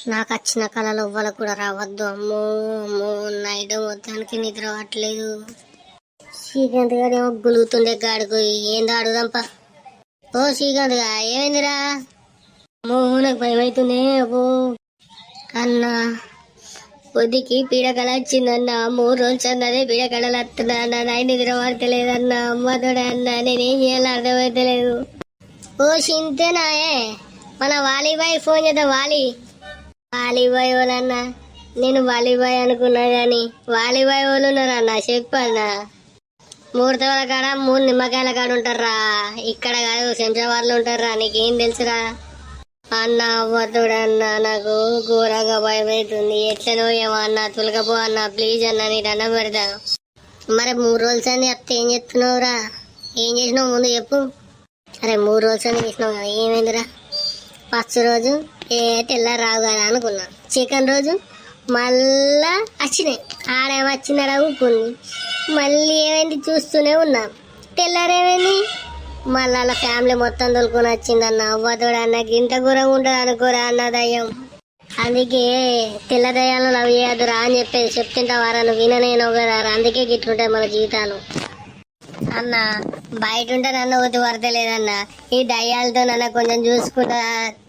నాకు వచ్చిన కళలు ఎవ్వలకు కూడా రావద్దు. అమ్మో అమ్మో, నైట్ మొత్తానికి నిద్ర పట్టలేదు. శ్రీకాంత్ గారు ఏమో గులుగుతుండే గాడుకు ఏందో అడుగుదాంపా. ఓ శ్రీకాంత్ గా ఏమైందిరా? అమ్మో నాకు భయం అవుతుంది. అబ్బో అన్నా, పొద్దుకి పీడకల వచ్చిందన్న. 3 రోజులు అన్నదే పీడకళలు వస్తున్నా అన్న. నైట్ నిద్ర పడతలేదన్న. అమ్మతోడే అన్న, నేనేం చేయాలో అర్థమైతలేదు. ఓ చింతేనాయే, మన వాలీబాయ్ ఫోన్ చేద్దాం. వాలీబాయ్ వాళ్ళన్నా, నేను వాలీబాయ్ అనుకున్నా గాని వాలీబాయ్ వాళ్ళు ఉన్నారన్నా. చెప్పన్నా, 3 తవల కాడ 3 నిమ్మకాయల కాడ ఉంటారా? ఇక్కడ కాదు, శంషాబాద్లో ఉంటారా? నీకేం తెలుసురా అన్న? అవ్వతోడు అన్న, నాకు ఘోరంగా భయం అవుతుంది. ఎట్లనో ఏమో అన్న, తొలగపో అన్న, ప్లీజ్ అన్న, నీ దండం పెడతా. మరి 3 రోజులు అని చెప్తే ఏం చెప్తున్నావురా? ఏం చేసినావు ముందు చెప్పు. అరే 3 రోజులు అని చేసినావు కదా, ఏమైందిరా? ఫస్ట్ రోజు తెల్లారు రావు కదా అనుకున్నా. సెకండ్ రోజు మళ్ళా వచ్చినాయి. ఆడేమో వచ్చినాడా ఊపుంది. మళ్ళీ ఏమైంది చూస్తూనే ఉన్నా. తెల్లారేమైంది మళ్ళీ అలా ఫ్యామిలీ మొత్తం తోలుకొని వచ్చిందన్న. అవ్వతోడు అన్న, గింత ఘోరంగా ఉంటుంది అనుకోరా అన్న దయ్యం. అందుకే తెల్ల దయ్యాలను లవ్ చేయద్దురా అని చెప్పేది. చెప్తుంటావారా నువ్వు? విననేనో కదా, అందుకే గిట్లుంటాయి మన జీవితాలు అన్న. బయట ఉంటే నన్ను ఒత్తి పడతలేదన్న. ఈ దయ్యాలతో నన్ను కొంచెం చూసుకుంటా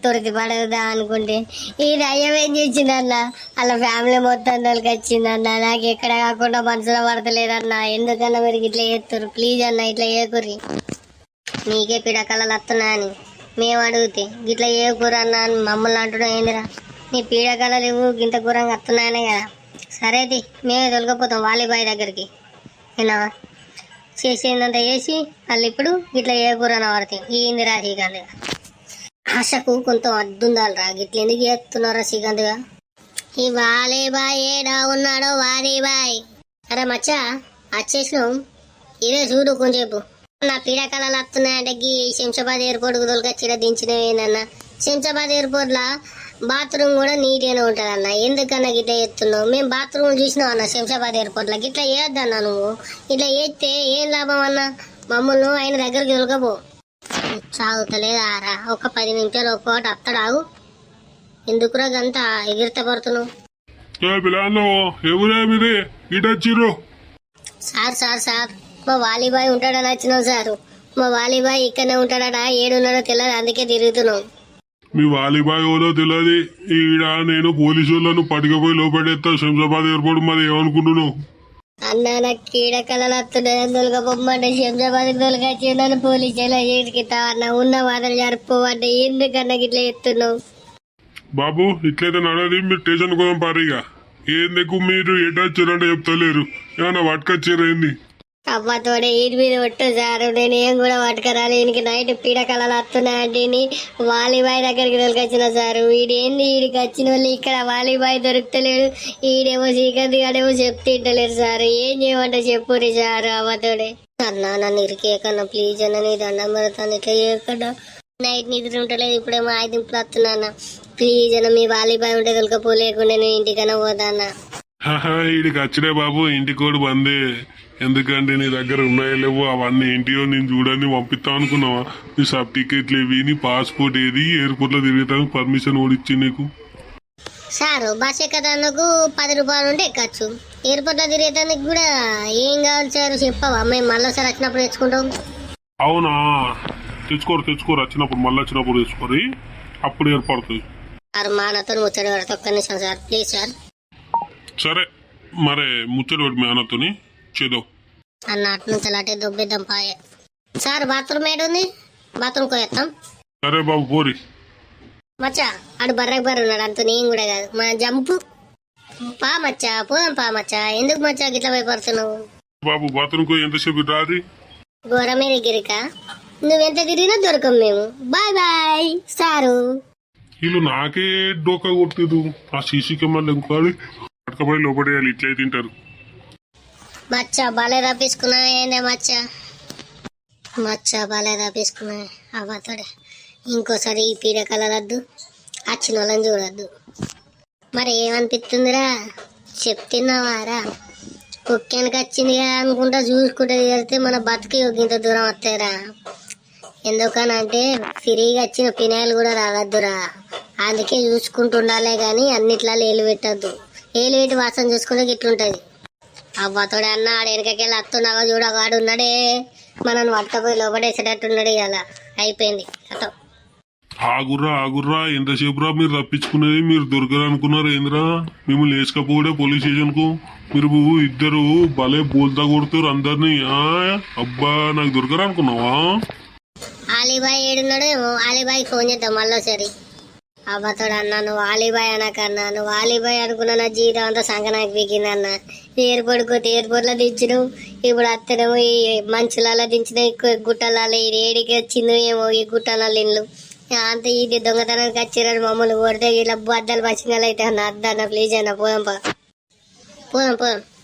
తొరికి పడదా అనుకుంటే ఈ దయ్యం ఏం చేసిందన్న, అలా ఫ్యామిలీ మొత్తం తొలికొచ్చిందన్న. నాకు ఎక్కడ కాకుండా మనసులో పడతలేదన్న. ఎందుకన్నా మీరు ఇట్లా చేస్తారు? ప్లీజ్ అన్న, ఇట్లా చేయకుర్రి. నీకే పీడకలలు వస్తున్నాయని మేము అడిగితే గిట్లా చేయకూరన్నా అని మమ్మల్ని అంటున్నావు ఏందిరా? నీ పీడకలలు ఇవ్వు గింత ఘోరంగా వస్తున్నాయనే కదా. సరేది, మేమే తొలగిపోతాం వాలీబాయ్ దగ్గరికి. నేను చేసేదంతా చేసి మళ్ళీ ఇప్పుడు గిట్లా ఏ కూరన వాడితే ఏందిరా శ్రీకాంత్ గా? ఆశకు కొంత అద్దుందాలరా, గిట్ల ఎందుకు చేస్తున్నారా శ్రీకాంత్ గా? ఈ వాలీబాయ్ ఏడా ఉన్నాడో వాలీబాయ్. అరే మచ్చా వచ్చేసినావు, ఇదే చూడు కొంచెంసేపు. నా పీడకలలు వస్తున్నాయంటే గీ శంషాబాద్ ఎయిర్పోర్ట్ కు తొలగచ్చిడ దించినవేందన్న. శంషాబాద్ ఎయిర్పోర్ట్ లా బాత్రూమ్ కూడా నీట్గానే ఉంటది అన్న. ఎందుకన్నా గిట్లా చేస్తున్నావు? మేము బాత్రూమ్ చూసినావు అన్న శంషాబాద్ ఎయిర్పోర్ట్ లో. గిట్లా చేయొద్దన్నా నువ్వు. ఇట్లా చేస్తే ఏం లాభం అన్న? మమ్మల్ని ఆయన దగ్గరికి తొలగపో. సాగుతలేదారా? ఒక 10 నిమిషాలు ఒక్కోటి అత్తడాగు. ఎందుకురా గంతా ఎగిరిత పడుతున్నావు? సార్ మా వాలీబాయ్ ఉంటాడని వచ్చినావు సార్. మా వాలీబాయ్ ఇక్కడనే ఉంటాడా? ఏడున్నాడో తెలియదు, అందుకే తిరుగుతున్నాం. మీ వాలీబాయ్ ఓలో తెలియదు. ఈడ నేను పోలీసు వాళ్ళను పట్టుకపోయి లోపడేస్తా శంషాబాద్ ఎయిర్పోర్ట్. మరి ఏమనుకుంటున్నావు అన్న? నాకు కీడకలలు వస్తున్నాయి, తొలగపోమ్మంటే శంషాబాద్ తొలగచ్చి నన్ను పోలీసులో చేసుకుంటా అన్న. ఉన్న వాదలు జరుపుకోమంటే ఎందుకన్నా గిట్లా చెప్తున్నావు? బాబు ఇట్లయితే నడది, మీరు స్టేషన్ కోసం పారిగా. ఏందుకు మీరు ఎటొచ్చారంటే చెప్తలేరు? ఏమన్నా పట్టుకొచ్చారు ఏంది? అవ్వతోడే ఈయన మీద ఒట్టు సారు. నేను ఏం కూడా పట్టుకరాలి. ఈయనకి నైట్ పీడకలలు వస్తున్నాయంటే వాలీబాయ్ దగ్గరికి తొలగొచ్చిన సారు. ఈడేంది ఈడికి వచ్చిన వాళ్ళు ఇక్కడ వాలీబాయ్ దొరుకుతలేడు. ఈడేమో శ్రీకాంత్ గాడేమో చెప్తింటలేరు సారు. ఏం చేయమంటే చెప్పురి సారు. అవ్వతోడే అన్నా, నన్ను ఇరికేకన్నా ప్లీజ్ అన్న, నీ దండం పెడతాను. ఇట్లా చేయకుండా నైట్ నిద్ర ఉంటలేదు. ఇప్పుడేమో 5 నిమిషాలు వస్తున్నా. ప్లీజ్ అన్న, మీ వాలీబాయ్ ఉంటే తొలకపోలేకుండా నేను ఇంటికన్నా పోతా అన్న. ఈడికి వచ్చినే బాబు, ఇంటి కోడి బందే. ఎందుకంటే నీ దగ్గర ఉన్నాయో లేవో అవన్నీ ఏంటియో నేను చూడని పంపిస్తా అనుకున్నావా? నీ సబ్ టికెట్లు ఏవి, నీ పాస్పోర్ట్ ఏది, ఎయిర్పోర్ట్ లో తిరగటానికి పర్మిషన్ ఓడిచ్చి నీకు? సారు బస్ ఎక్కడానికి 10 రూపాయలు ఉంటే ఎక్కచ్చు. ఎయిర్పోర్ట్ లో తిరిగేదానికి కూడా ఏం కావాలి సార్ చెప్పవా? మేము మళ్ళీసారి వచ్చినప్పుడు తెచ్చుకుంటాం. అవునా, తెచ్చుకోరు వచ్చినప్పుడు, మళ్ళీ వచ్చినప్పుడు తెచ్చుకోరు, అప్పుడు ఏర్పడుతుంది. సార్ మా నాతో ముచ్చడి పెడతా, ఒక్క నిమిషం సార్ ప్లీజ్ సార్. సరే మరే ముచ్చడి పెట్టి మీ అన్నతోని చేదో అన్న. అటు నుంచి అలాంటి దొబ్బిద్దాం పాయే. సార్ బాత్రూమ్ ఏడుంది? బాత్రూమ్ కోయేస్తాం. సరే బాబు పోరి. మచ్చా అడు బర్రె ఉన్నాడు, అంత నేను కూడా కాదు. మన జంపు పా మచ్చా, పోదాం పా మచ్చా. ఎందుకు మచ్చా గిట్లా భయపడుతున్నావు? బాబు బాత్రూమ్ కో ఎంతసేపు రాది? ఘోరమే దగ్గరికా, నువ్వెంత తిరిగినా దొరకం మేము. Bye bye sir. వీళ్ళు నాకే డోకా కొట్టిరు. ఆ సీసీ కెమెరాలు ఇంకోటి పట్టుకపోయి లోపడేయాలి, ఇట్లే తింటారు. మచ్చా బాలే తప్పించుకున్నా ఏందే మచ్చా బాలే తప్పించుకున్నా. అవ్వతోడే ఇంకోసారి ఈ పీడకలరద్దు, వచ్చిన వాళ్ళని చూడద్దు. మరి ఏమనిపిస్తుందిరా చెప్తున్నావారా? కుక్కానికి వచ్చింది కదా అనుకుంటా చూసుకుంటే వెళ్తే మన బతికి ఇంత దూరం వస్తాయిరా. ఎందుకనంటే ఫ్రీగా వచ్చిన పినాయిలు కూడా తాగద్దురా. అందుకే చూసుకుంటుండాలే గాని అన్నిట్లలో ఏలు పెట్టద్దు. ఏలు పెట్టి వాసన చూసుకుంటే ఇట్లుంటది. అవ్వతోడే అన్న ఆడ వెనకకెళ్ళి అత్తున్నావా చూడ వాడు ఉన్నాడే, మనం పట్టపోయి లోపడేసేటట్టున్నాడు. ఇలా అయిపోయింది అతో. ఆగుర్రా ఎంతసేపురా మీరు తప్పించుకునేది? మీరు దొరకరు అనుకున్నారు ఏంద్రా? మిమ్మల్ని వేసుకపోడే పోలీస్ స్టేషన్ కు. మీరు ఇద్దరు భలే బోల్తా కొడుతారు అందరినీ. అబ్బా నాకు దొరకరు అనుకున్నావా? ఆలీబాయ్ ఏడున్నాడు ఏమో, ఆలీబాయ్ ఫోన్ చేద్దాం మళ్ళీసారి. అవ్వతోడు అన్నా నువ్వు ఆలీబాయ్ అనకన్నా, నువ్వు ఆలీబాయ్ అనుకున్నా నా జీవితం అంతా సంగనాకి పీకిందన్న. ఎయిర్పోర్ట్ కొత్త ఎయిర్పోర్ట్ లో దించడం, ఇప్పుడు అత్తనేమో ఈ మంచులలో దించిన గుట్టలలో ఇది ఏడికి వచ్చిందో ఏమో ఈ గుట్టలలో ఇల్లు అంత ఇది దొంగతనానికి వచ్చిరని మమ్మల్ని కొడితే ఇలా బద్దలు పచ్చినలు అయితే అన్న అద్దన్న ప్లీజ్ అన్న పోదాం.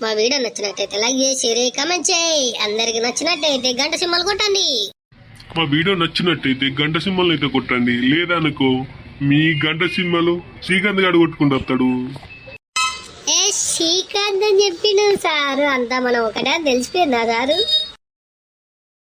మా వీడియో నచ్చినట్టయితే లైక్ చేసి కమెంట్ చేయి. అందరికి నచ్చినట్టయితే గంట సింబల్ కొట్టండి. మా వీడియో నచ్చినట్టయితే గంట సింబల్ అయితే కొట్టండి. లేదనుకో మీ గంట సింబల్ శ్రీకాంత్ గారు కొట్టుకుంటూ వస్తాడు. శ్రీకాంత్ అని చెప్పిన సారు అంతా మనం ఒకటే తెలిసిపోయిందా సారు?